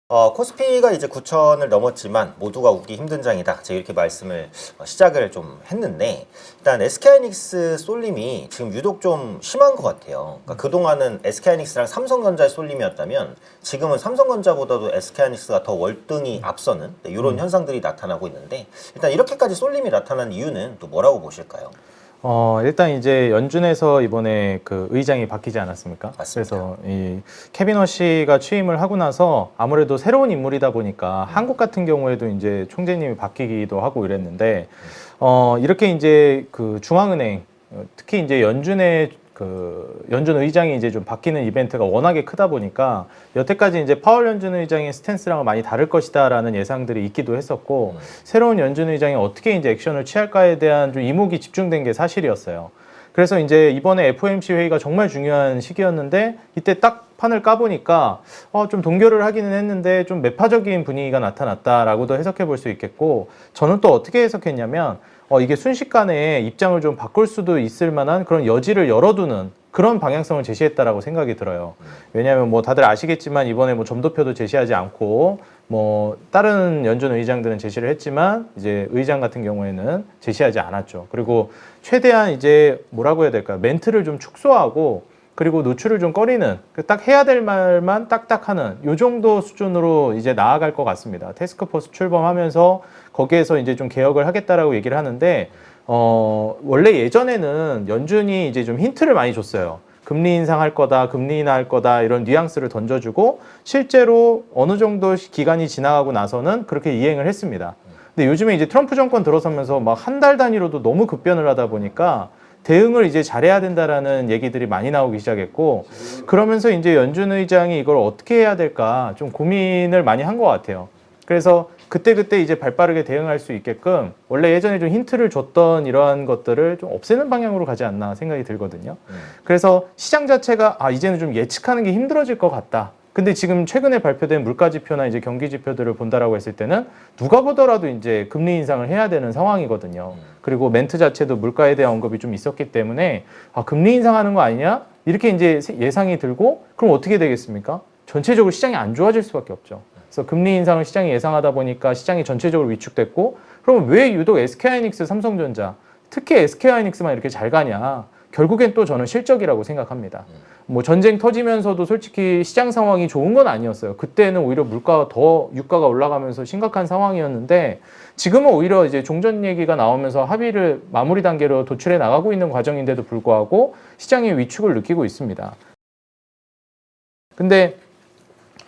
코스피가 이제 9천을 넘었지만 모두가 웃기 힘든 장이다. 제가 이렇게 말씀을 시작을 좀 했는데, 일단 SK하이닉스 쏠림이 지금 유독 좀 심한 것 같아요. 그러니까 그동안은 SK하이닉스랑 삼성전자의 쏠림이었다면 지금은 삼성전자보다도 SK하이닉스가 더 월등히 앞서는 이런 현상들이 나타나고 있는데, 일단 이렇게까지 쏠림이 나타난 이유는 또 뭐라고 보실까요? 일단 이제 연준에서 이번에 그 의장이 바뀌지 않았습니까? 맞습니다. 그래서 이 케빈 워시가 취임을 하고 나서 아무래도 새로운 인물이다 보니까 한국 같은 경우에도 이제 총재님이 바뀌기도 하고 이랬는데, 이렇게 이제 그 중앙은행, 특히 이제 연준의 연준 의장이 이제 좀 바뀌는 이벤트가 워낙에 크다 보니까 여태까지 이제 파월 연준 의장의 스탠스랑은 많이 다를 것이다라는 예상들이 있기도 했었고, 새로운 연준 의장이 어떻게 이제 액션을 취할까에 대한 좀 이목이 집중된 게 사실이었어요. 그래서 이제 이번에 FOMC 회의가 정말 중요한 시기였는데, 이때 딱 판을 까보니까 좀 동결을 하기는 했는데 좀 매파적인 분위기가 나타났다라고도 해석해 볼 수 있겠고, 저는 또 어떻게 해석했냐면 이게 순식간에 입장을 좀 바꿀 수도 있을 만한 그런 여지를 열어두는 그런 방향성을 제시했다라고 생각이 들어요. 왜냐하면 뭐 다들 아시겠지만 이번에 뭐 점도표도 제시하지 않고 뭐 다른 연준 의장들은 제시를 했지만 이제 의장 같은 경우에는 제시하지 않았죠. 그리고 최대한 이제 뭐라고 해야 될까요? 멘트를 좀 축소하고, 그리고 노출을 좀 꺼리는, 딱 해야 될 말만 딱딱 하는 요 정도 수준으로 이제 나아갈 것 같습니다. 태스크포스 출범하면서 거기에서 이제 좀 개혁을 하겠다라고 얘기를 하는데, 원래 예전에는 연준이 이제 좀 힌트를 많이 줬어요. 금리 인상할 거다, 금리 인하할 거다, 이런 뉘앙스를 던져주고, 실제로 어느 정도 기간이 지나가고 나서는 그렇게 이행을 했습니다. 근데 요즘에 이제 트럼프 정권 들어서면서 막 한 달 단위로도 너무 급변을 하다 보니까 대응을 이제 잘해야 된다라는 얘기들이 많이 나오기 시작했고, 그러면서 이제 연준 의장이 이걸 어떻게 해야 될까 좀 고민을 많이 한 것 같아요. 그래서 그때그때 이제 발빠르게 대응할 수 있게끔 원래 예전에 좀 힌트를 줬던 이러한 것들을 좀 없애는 방향으로 가지 않나 생각이 들거든요. 그래서 시장 자체가 이제는 좀 예측하는 게 힘들어질 것 같다. 근데 지금 최근에 발표된 물가 지표나 이제 경기 지표들을 본다라고 했을 때는 누가 보더라도 이제 금리 인상을 해야 되는 상황이거든요. 그리고 멘트 자체도 물가에 대한 언급이 좀 있었기 때문에 금리 인상하는 거 아니냐? 이렇게 이제 예상이 들고, 그럼 어떻게 되겠습니까? 전체적으로 시장이 안 좋아질 수밖에 없죠. 그래서 금리 인상을 시장이 예상하다 보니까 시장이 전체적으로 위축됐고, 그러면 왜 유독 SK하이닉스, 삼성전자, 특히 SK하이닉스만 이렇게 잘 가냐? 결국엔 또 저는 실적이라고 생각합니다. 뭐 전쟁 터지면서도 솔직히 시장 상황이 좋은 건 아니었어요. 그때는 오히려 물가가 더 유가가 올라가면서 심각한 상황이었는데, 지금은 오히려 이제 종전 얘기가 나오면서 합의를 마무리 단계로 도출해 나가고 있는 과정인데도 불구하고 시장의 위축을 느끼고 있습니다. 근데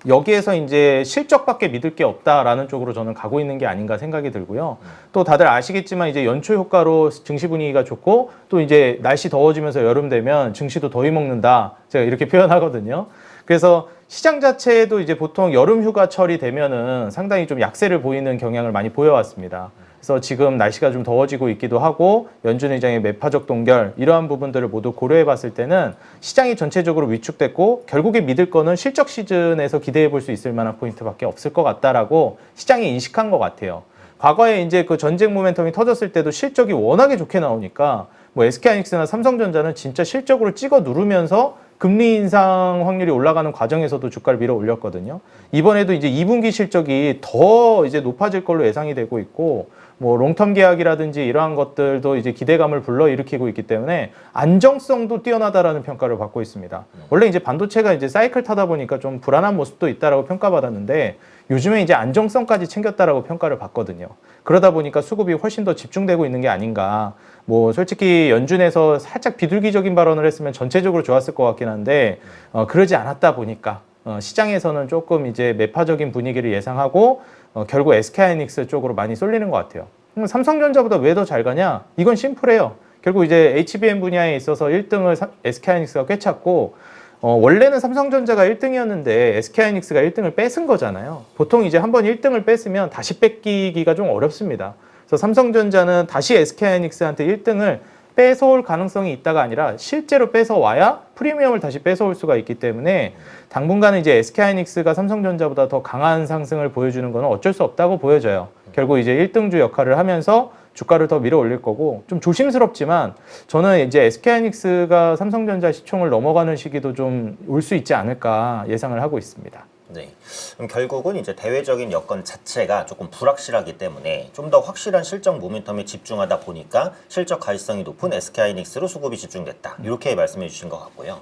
여기에서 이제 실적밖에 믿을 게 없다라는 쪽으로 저는 가고 있는 게 아닌가 생각이 들고요. 또 다들 아시겠지만 이제 연초 효과로 증시 분위기가 좋고, 또 이제 날씨 더워지면서 여름 되면 증시도 더위 먹는다, 제가 이렇게 표현하거든요. 그래서 시장 자체도 이제 보통 여름 휴가철이 되면은 상당히 좀 약세를 보이는 경향을 많이 보여왔습니다. 그래서 지금 날씨가 좀 더워지고 있기도 하고, 연준 의장의 매파적 동결, 이러한 부분들을 모두 고려해 봤을 때는 시장이 전체적으로 위축됐고, 결국에 믿을 거는 실적 시즌에서 기대해 볼 수 있을 만한 포인트밖에 없을 것 같다라고 시장이 인식한 것 같아요. 과거에 이제 그 전쟁 모멘텀이 터졌을 때도 실적이 워낙에 좋게 나오니까 뭐 SK하이닉스나 삼성전자는 진짜 실적으로 찍어 누르면서 금리 인상 확률이 올라가는 과정에서도 주가를 밀어 올렸거든요. 이번에도 이제 2분기 실적이 더 이제 높아질 걸로 예상이 되고 있고, 뭐 롱텀 계약이라든지 이러한 것들도 이제 기대감을 불러일으키고 있기 때문에 안정성도 뛰어나다라는 평가를 받고 있습니다. 원래 이제 반도체가 이제 사이클 타다 보니까 좀 불안한 모습도 있다라고 평가받았는데, 요즘에 이제 안정성까지 챙겼다라고 평가를 받거든요. 그러다 보니까 수급이 훨씬 더 집중되고 있는 게 아닌가. 뭐 솔직히 연준에서 살짝 비둘기적인 발언을 했으면 전체적으로 좋았을 것 같긴 한데, 그러지 않았다 보니까 시장에서는 조금 이제 매파적인 분위기를 예상하고 결국 SK하이닉스 쪽으로 많이 쏠리는 것 같아요. 그럼 삼성전자보다 왜 더 잘 가냐? 이건 심플해요. 결국 이제 HBM 분야에 있어서 1등을 SK하이닉스가 꿰찼고, 원래는 삼성전자가 1등이었는데 SK하이닉스가 1등을 뺏은 거잖아요. 보통 이제 한번 1등을 뺏으면 다시 뺏기기가 좀 어렵습니다. 그래서 삼성전자는 다시 SK하이닉스한테 1등을 뺏어올 가능성이 있다가 아니라 실제로 뺏어와야 프리미엄을 다시 뺏어올 수가 있기 때문에 당분간은 이제 SK하이닉스가 삼성전자보다 더 강한 상승을 보여주는 건 어쩔 수 없다고 보여져요. 결국 이제 1등주 역할을 하면서 주가를 더 밀어 올릴 거고, 좀 조심스럽지만 저는 이제 SK하이닉스가 삼성전자 시총을 넘어가는 시기도 좀 올 수 있지 않을까 예상을 하고 있습니다. 네. 그럼 결국은 이제 대외적인 여건 자체가 조금 불확실하기 때문에 좀 더 확실한 실적 모멘텀에 집중하다 보니까 실적 가시성이 높은 SK하이닉스로 수급이 집중됐다. 이렇게 말씀해 주신 것 같고요.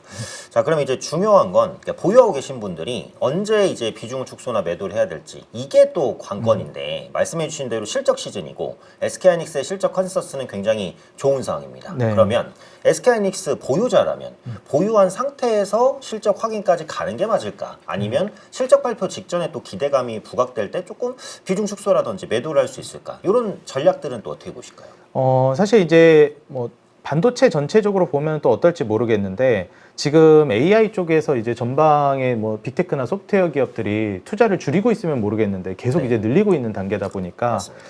자, 그럼 이제 중요한 건 보유하고 계신 분들이 언제 이제 비중 축소나 매도를 해야 될지 이게 또 관건인데 말씀해 주신 대로 실적 시즌이고 SK하이닉스의 실적 컨센서스는 굉장히 좋은 상황입니다. 네. 그러면 SK하이닉스 보유자라면 보유한 상태에서 실적 확인까지 가는 게 맞을까? 아니면 실적 발표 직전에 또 기대감이 부각될 때 조금 비중 축소라든지 매도를 할 수 있을까? 이런 전략들은 또 어떻게 보실까요? 사실 이제 뭐 반도체 전체적으로 보면 또 어떨지 모르겠는데 지금 AI 쪽에서 이제 전방에 뭐 빅테크나 소프트웨어 기업들이 투자를 줄이고 있으면 모르겠는데 계속 네. 이제 늘리고 있는 단계다 보니까 맞습니다.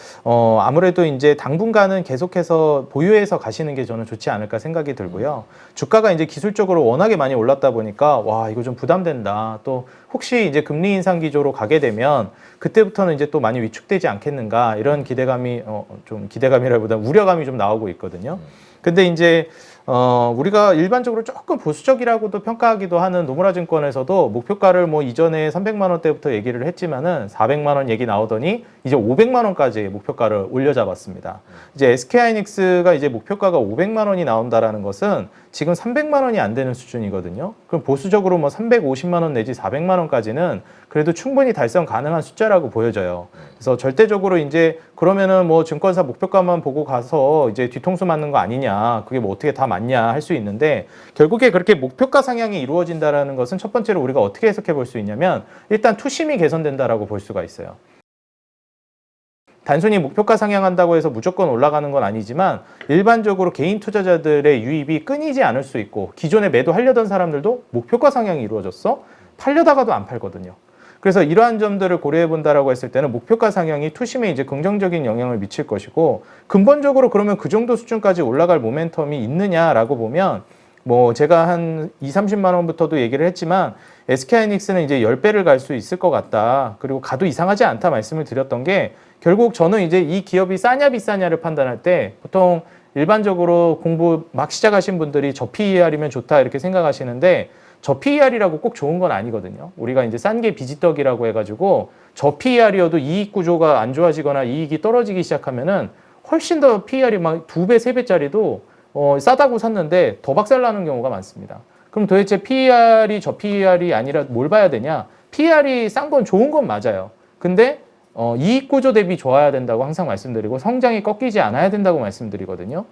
아무래도 이제 당분간은 계속해서 보유해서 가시는 게 저는 좋지 않을까 생각이 들고요. 주가가 이제 기술적으로 워낙에 많이 올랐다 보니까 와 이거 좀 부담된다. 또 혹시 이제 금리 인상 기조로 가게 되면 그때부터는 이제 또 많이 위축되지 않겠는가 이런 기대감이 좀 기대감이라기보다 우려감이 좀 나오고 있거든요. 근데 이제 우리가 일반적으로 조금 보수적이라고도 평가하기도 하는 노무라 증권에서도 목표가를 뭐 이전에 300만 원대부터 얘기를 했지만은 400만 원 얘기 나오더니 이제 500만 원까지 목표가를 올려잡았습니다. 이제 SK하이닉스가 이제 목표가가 500만 원이 나온다라는 것은 지금 300만 원이 안 되는 수준이거든요. 그럼 보수적으로 뭐 350만 원 내지 400만 원까지는 그래도 충분히 달성 가능한 숫자라고 보여져요. 그래서 절대적으로 이제 그러면은 뭐 증권사 목표가만 보고 가서 이제 뒤통수 맞는 거 아니냐, 그게 뭐 어떻게 다 맞냐 할 수 있는데 결국에 그렇게 목표가 상향이 이루어진다라는 것은 첫 번째로 우리가 어떻게 해석해 볼 수 있냐면 일단 투심이 개선된다라고 볼 수가 있어요. 단순히 목표가 상향한다고 해서 무조건 올라가는 건 아니지만 일반적으로 개인 투자자들의 유입이 끊이지 않을 수 있고 기존에 매도하려던 사람들도 목표가 상향이 이루어졌어? 팔려다가도 안 팔거든요. 그래서 이러한 점들을 고려해 본다라고 했을 때는 목표가 상향이 투심에 이제 긍정적인 영향을 미칠 것이고 근본적으로 그러면 그 정도 수준까지 올라갈 모멘텀이 있느냐라고 보면 뭐 제가 한 20-30만 원부터도 얘기를 했지만 SK하이닉스는 이제 10배를 갈 수 있을 것 같다. 그리고 가도 이상하지 않다 말씀을 드렸던 게 결국 저는 이제 이 기업이 싸냐 비싸냐를 판단할 때 보통 일반적으로 공부 막 시작하신 분들이 저 PER이면 좋다 이렇게 생각하시는데 저 PER이라고 꼭 좋은 건 아니거든요. 우리가 이제 싼 게 비지떡이라고 해가지고 저 PER이어도 이익 구조가 안 좋아지거나 이익이 떨어지기 시작하면은 훨씬 더 PER이 막 2배, 3배짜리도 싸다고 샀는데 더 박살나는 경우가 많습니다. 그럼 도대체 PER이 저 PER이 아니라 뭘 봐야 되냐? PER이 싼 건 좋은 건 맞아요. 근데 이익 구조 대비 좋아야 된다고 항상 말씀드리고 성장이 꺾이지 않아야 된다고 말씀드리거든요.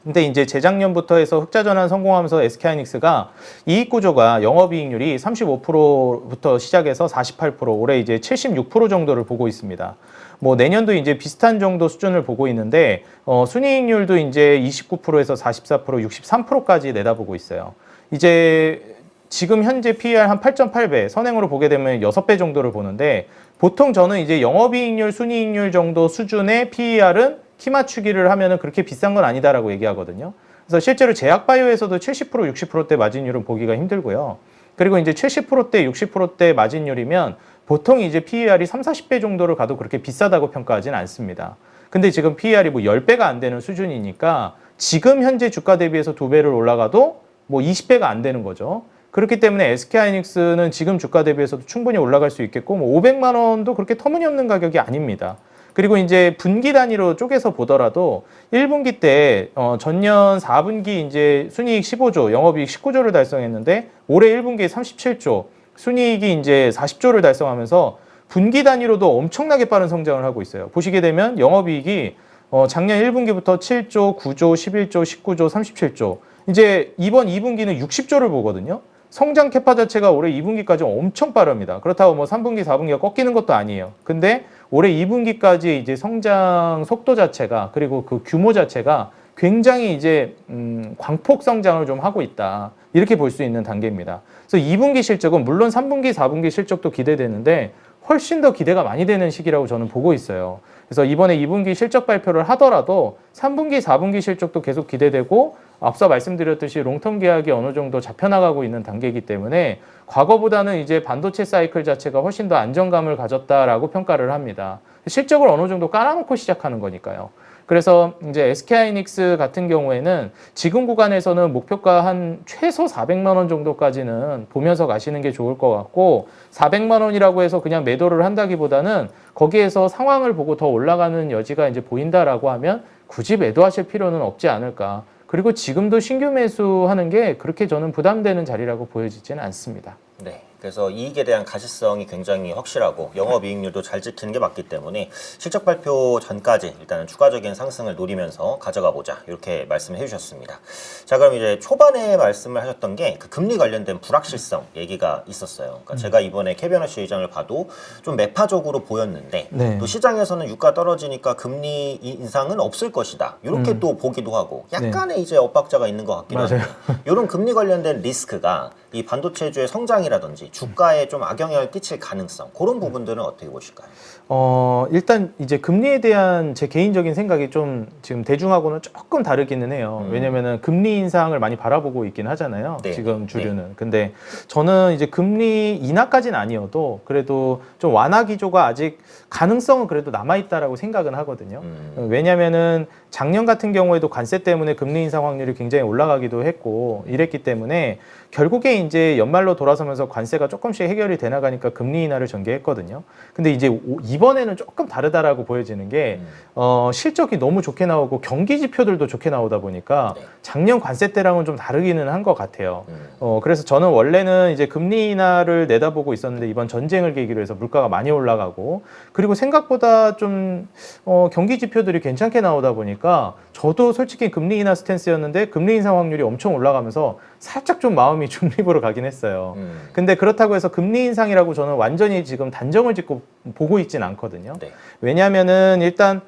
근데 이제 재작년부터 해서 흑자 전환 성공하면서 SK하이닉스가 이익 구조가 영업이익률이 35%부터 시작해서 48%, 올해 이제 76% 정도를 보고 있습니다. 뭐 내년도 이제 비슷한 정도 수준을 보고 있는데 순이익률도 이제 29%에서 44%, 63%까지 내다보고 있어요. 이제 지금 현재 PER 한 8.8배, 선행으로 보게 되면 6배 정도를 보는데 보통 저는 이제 영업이익률, 순이익률 정도 수준의 PER은 키 맞추기를 하면은 그렇게 비싼 건 아니다라고 얘기하거든요. 그래서 실제로 제약바이오에서도 70%, 60%대 마진율은 보기가 힘들고요. 그리고 이제 70%대, 60%대 마진율이면 보통 이제 PER이 3, 40배 정도를 가도 그렇게 비싸다고 평가하지는 않습니다. 근데 지금 PER이 뭐 10배가 안 되는 수준이니까 지금 현재 주가 대비해서 2배를 올라가도 뭐 20배가 안 되는 거죠. 그렇기 때문에 SK하이닉스는 지금 주가 대비해서도 충분히 올라갈 수 있겠고 뭐 500만 원도 그렇게 터무니없는 가격이 아닙니다. 그리고 이제 분기 단위로 쪼개서 보더라도 1분기 때 전년 4분기 이제 순이익 15조, 영업이익 19조를 달성했는데 올해 1분기에 37조, 순이익이 이제 40조를 달성하면서 분기 단위로도 엄청나게 빠른 성장을 하고 있어요. 보시게 되면 영업이익이 작년 1분기부터 7조, 9조, 11조, 19조, 37조. 이제 이번 2분기는 60조를 보거든요. 성장 캐파 자체가 올해 2분기까지 엄청 빠릅니다. 그렇다고 뭐 3분기, 4분기가 꺾이는 것도 아니에요. 근데 올해 2분기까지 이제 성장 속도 자체가 그리고 그 규모 자체가 굉장히 이제 광폭 성장을 좀 하고 있다. 이렇게 볼 수 있는 단계입니다. 그래서 2분기 실적은 물론 3분기, 4분기 실적도 기대되는데 훨씬 더 기대가 많이 되는 시기라고 저는 보고 있어요. 그래서 이번에 2분기 실적 발표를 하더라도 3분기, 4분기 실적도 계속 기대되고 앞서 말씀드렸듯이 롱텀 계약이 어느 정도 잡혀나가고 있는 단계이기 때문에 과거보다는 이제 반도체 사이클 자체가 훨씬 더 안정감을 가졌다라고 평가를 합니다. 실적을 어느 정도 깔아놓고 시작하는 거니까요. 그래서 이제 SK하이닉스 같은 경우에는 지금 구간에서는 목표가 한 최소 400만 원 정도까지는 보면서 가시는 게 좋을 것 같고 400만 원이라고 해서 그냥 매도를 한다기보다는 거기에서 상황을 보고 더 올라가는 여지가 이제 보인다라고 하면 굳이 매도하실 필요는 없지 않을까. 그리고 지금도 신규 매수하는 게 그렇게 저는 부담되는 자리라고 보여지지는 않습니다. 네. 그래서 이익에 대한 가시성이 굉장히 확실하고 영업이익률도 잘 지키는 게 맞기 때문에 실적 발표 전까지 일단은 추가적인 상승을 노리면서 가져가 보자 이렇게 말씀을 해주셨습니다. 자, 그럼 이제 초반에 말씀을 하셨던 게 그 금리 관련된 불확실성 얘기가 있었어요. 그러니까 제가 이번에 캐비너시 의장을 봐도 좀 매파적으로 보였는데 네. 또 시장에서는 유가 떨어지니까 금리 인상은 없을 것이다 이렇게 또 보기도 하고 약간의 이제 엇박자가 있는 것 같기도 한데 이런 금리 관련된 리스크가 이 반도체주의 성장이라든지 주가에 좀 악영향을 끼칠 가능성 그런 부분들은 어떻게 보실까요? 일단 이제 금리에 대한 제 개인적인 생각이 좀 지금 대중하고는 조금 다르기는 해요. 왜냐면은 금리 인상을 많이 바라보고 있긴 하잖아요. 네. 지금 주류는. 근데 저는 이제 금리 인하까지는 아니어도 그래도 좀 완화 기조가 아직 가능성은 그래도 남아있다라고 생각은 하거든요. 왜냐면은 작년 같은 경우에도 관세 때문에 금리 인상 확률이 굉장히 올라가기도 했고 이랬기 때문에 결국에 이제 연말로 돌아서면서 관세가 조금씩 해결이 돼 나가니까 금리 인하를 전개했거든요. 근데 이제 이번에는 조금 다르다라고 보여지는 게 실적이 너무 좋게 나오고 경기 지표들도 좋게 나오다 보니까 작년 관세 때랑은 좀 다르기는 한 것 같아요. 그래서 저는 원래는 이제 금리 인하를 내다보고 있었는데 이번 전쟁을 계기로 해서 물가가 많이 올라가고 그리고 생각보다 좀 경기 지표들이 괜찮게 나오다 보니까 저도 솔직히 금리 인하 스탠스였는데 금리 인상 확률이 엄청 올라가면서 살짝 좀 마음이 중립으로 가긴 했어요. 근데 그렇다고 해서 금리 인상이라고 저는 완전히 지금 단정을 짓고 보고 있진 않거든요. 네. 왜냐하면은 일단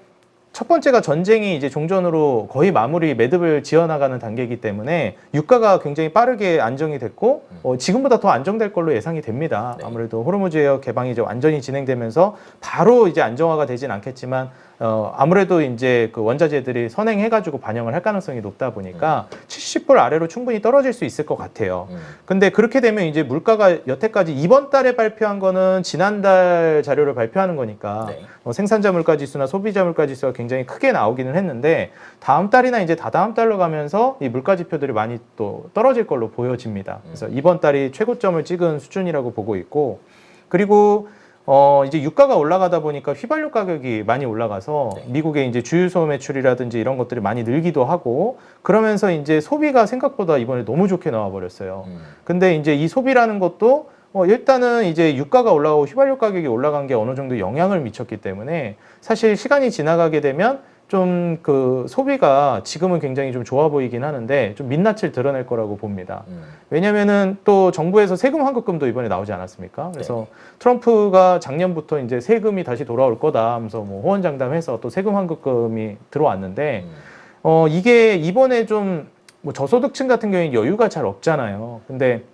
첫 번째가 전쟁이 이제 종전으로 거의 마무리 매듭을 지어나가는 단계이기 때문에 유가가 굉장히 빠르게 안정이 됐고 지금보다 더 안정될 걸로 예상이 됩니다. 네. 아무래도 호르무즈 해역 개방이 이제 완전히 진행되면서 바로 이제 안정화가 되진 않겠지만 아무래도 이제 그 원자재들이 선행해가지고 반영을 할 가능성이 높다 보니까 70불 아래로 충분히 떨어질 수 있을 것 같아요. 근데 그렇게 되면 이제 물가가 여태까지 이번 달에 발표한 거는 지난달 자료를 발표하는 거니까 네. 생산자 물가 지수나 소비자 물가 지수가 굉장히 크게 나오기는 했는데 다음 달이나 이제 다다음 달로 가면서 이 물가 지표들이 많이 또 떨어질 걸로 보여집니다. 그래서 이번 달이 최고점을 찍은 수준이라고 보고 있고 그리고 이제 유가가 올라가다 보니까 휘발유 가격이 많이 올라가서 미국의 이제 주유소 매출이라든지 이런 것들이 많이 늘기도 하고 그러면서 이제 소비가 생각보다 이번에 너무 좋게 나와 버렸어요. 근데 이제 이 소비라는 것도 일단은 이제 유가가 올라가고 휘발유 가격이 올라간 게 어느 정도 영향을 미쳤기 때문에 사실 시간이 지나가게 되면 좀 그 소비가 지금은 굉장히 좀 좋아 보이긴 하는데 좀 민낯을 드러낼 거라고 봅니다. 왜냐면은 또 정부에서 세금 환급금도 이번에 나오지 않았습니까? 그래서 트럼프가 작년부터 이제 세금이 다시 돌아올 거다 하면서 뭐 호언장담해서 또 세금 환급금이 들어왔는데 이게 이번에 좀 뭐 저소득층 같은 경우에 여유가 잘 없잖아요. 근데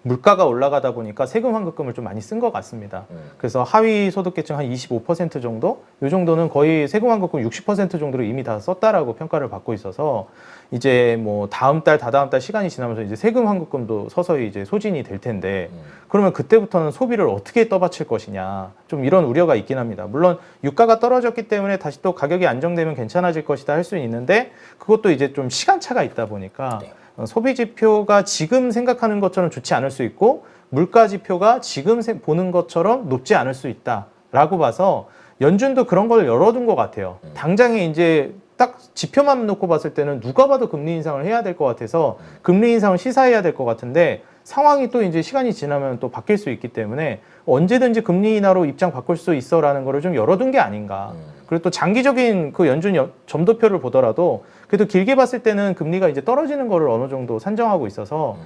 물가가 올라가다 보니까 세금 환급금을 좀 많이 쓴 것 같습니다. 그래서 하위 소득계층 한 25% 정도? 이 정도는 거의 세금 환급금 60% 정도를 이미 다 썼다라고 평가를 받고 있어서 이제 뭐 다음 달, 다다음 달 시간이 지나면서 이제 세금 환급금도 서서히 이제 소진이 될 텐데 그러면 그때부터는 소비를 어떻게 떠받칠 것이냐 좀 이런 우려가 있긴 합니다. 물론 유가가 떨어졌기 때문에 다시 또 가격이 안정되면 괜찮아질 것이다 할 수는 있는데 그것도 이제 좀 시간차가 있다 보니까 소비 지표가 지금 생각하는 것처럼 좋지 않을 수 있고 물가 지표가 지금 보는 것처럼 높지 않을 수 있다라고 봐서 연준도 그런 걸 열어둔 것 같아요. 당장에 이제 딱 지표만 놓고 봤을 때는 누가 봐도 금리 인상을 해야 될 것 같아서 금리 인상을 시사해야 될 것 같은데 상황이 또 이제 시간이 지나면 또 바뀔 수 있기 때문에 언제든지 금리 인하로 입장 바꿀 수 있어라는 거를 좀 열어둔 게 아닌가. 그리고 또 장기적인 그 연준 점도표를 보더라도 그래도 길게 봤을 때는 금리가 이제 떨어지는 거를 어느 정도 산정하고 있어서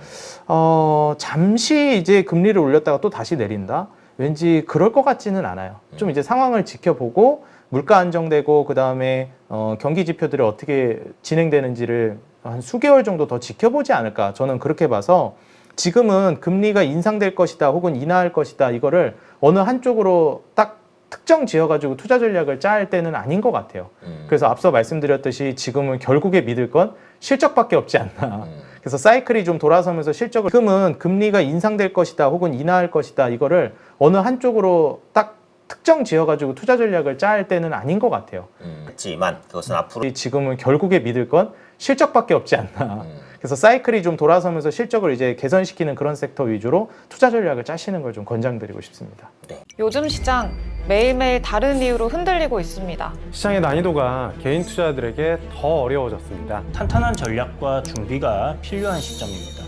잠시 이제 금리를 올렸다가 또 다시 내린다. 왠지 그럴 것 같지는 않아요. 좀 이제 상황을 지켜보고 물가 안정되고 그 다음에 경기 지표들이 어떻게 진행되는지를 한 수개월 정도 더 지켜보지 않을까. 저는 그렇게 봐서 지금은 금리가 인상될 것이다 혹은 인하할 것이다 이거를 어느 한쪽으로 딱 특정 지어가지고 투자 전략을 짤 때는 아닌 것 같아요. 그래서 앞서 말씀드렸듯이 지금은 결국에 믿을 건 실적밖에 없지 않나. 그래서 사이클이 좀 돌아서면서 실적을 지금은 금리가 인상될 것이다 혹은 인하할 것이다 이거를 어느 한쪽으로 딱 특정 지어가지고 투자 전략을 짤 때는 아닌 것 같아요. 하지만 그것은 앞으로 지금은 결국에 믿을 건 실적밖에 없지 않나. 그래서 사이클이 좀 돌아서면서 실적을 이제 개선시키는 그런 섹터 위주로 투자 전략을 짜시는 걸 좀 권장드리고 싶습니다. 요즘 시장 매일매일 다른 이유로 흔들리고 있습니다. 시장의 난이도가 개인 투자자들에게 더 어려워졌습니다. 탄탄한 전략과 준비가 필요한 시점입니다.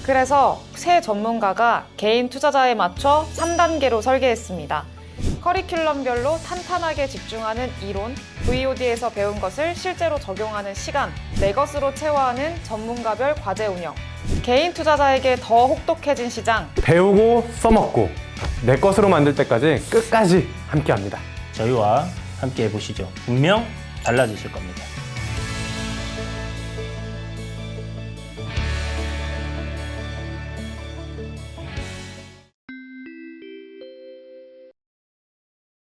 그래서 새 전문가가 개인 투자자에 맞춰 3단계로 설계했습니다. 커리큘럼별로 탄탄하게 집중하는 이론, VOD에서 배운 것을 실제로 적용하는 시간, 내 것으로 체화하는 전문가별 과제 운영, 개인 투자자에게 더 혹독해진 시장, 배우고 써먹고 내 것으로 만들 때까지 끝까지 함께합니다. 저희와 함께 해보시죠. 분명 달라지실 겁니다.